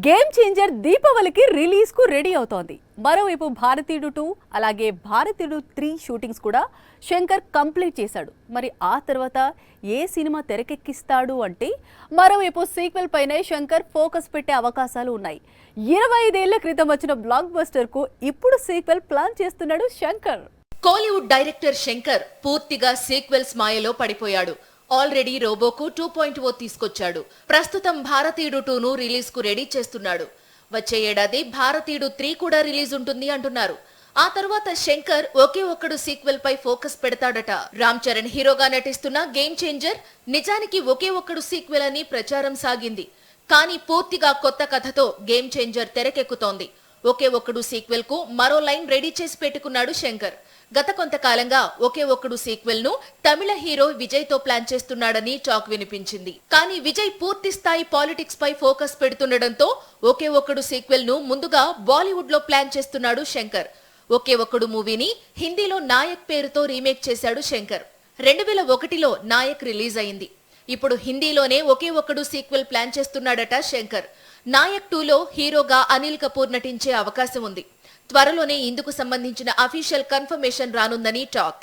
Game changer దీపావళికి release కు ready అవుతోంది. మరోవైపు భారతీయుడు 2 అలాగే భారతీయుడు 3 షూటింగ్స్ కూడా శంకర్ కంప్లీట్ చేశాడు. మరి ఆ తర్వాత ఏ సినిమా తెరకెక్కిస్తాడు అంటే మరోవైపు సీక్వెల్ పైనే శంకర్ ఫోకస్ పెట్టే అవకాశాలు ఉన్నాయి. 25 ఏళ్ల క్రితం వచ్చిన బ్లాక్ బస్టర్ కు ఇప్పుడు సీక్వెల్ ప్లాన్ చేస్తున్నాడు శంకర్. కోలీవుడ్ డైరెక్టర్ శంకర్ పూర్తిగా సీక్వెల్స్ మాయలో పడిపోయాడు. ఆల్రెడీ రోబోకు 2.0 తీసుకొచ్చాడు. ప్రస్తుతం భారతీయుడు 2ను రిలీజ్ కు రెడీ చేస్తున్నాడు. వచ్చే ఏడాది భారతీయుడు 3 కూడా రిలీజ్ ఉంటుంది అంటున్నారు. ఆ తర్వాత శంకర్ ఒకే ఒక్కడు సీక్వెల్ పై ఫోకస్ పెడతాడట. రామ్ చరణ్ హీరోగా నటిస్తున్న గేమ్ చేంజర్ నిజానికి ఒకే ఒక్కడు సీక్వెల్ అని ప్రచారం సాగింది. కానీ పూర్తిగా కొత్త కథతో గేమ్ చేంజర్ తెరకెక్కుతోంది. ఒకే ఒక్కడు సీక్వెల్ కు మరో లైన్ రెడీ చేసి పెట్టుకున్నాడు శంకర్. గత కొంతకాలంగా ఒకే ఒక్కడు సీక్వెల్ ను తమిళ హీరో విజయ్ తో ప్లాన్ చేస్తున్నాడని టాక్ వినిపించింది. కానీ విజయ్ పూర్తి స్థాయి పాలిటిక్స్ పై ఫోకస్ పెడుతుండటంతో ఒకే ఒక్కడు సీక్వెల్ ను ముందుగా బాలీవుడ్ లో ప్లాన్ చేస్తున్నాడు శంకర్. ఒకే ఒక్కడు మూవీని హిందీలో నాయక్ పేరుతో రీమేక్ చేశాడు శంకర్. 2001లో నాయక్ రిలీజ్ అయింది. ఇప్పుడు హిందీలోనే ఒకే ఒక్కడు సీక్వెల్ ప్లాన్ చేస్తున్నాడట శంకర్. నాయక్ 2లో హీరోగా అనిల్ కపూర్ నటించే అవకాశం ఉంది. త్వరలోనే ఇందుకు సంబంధించిన అఫీషియల్ కన్ఫర్మేషన్ రానుందని టాక్.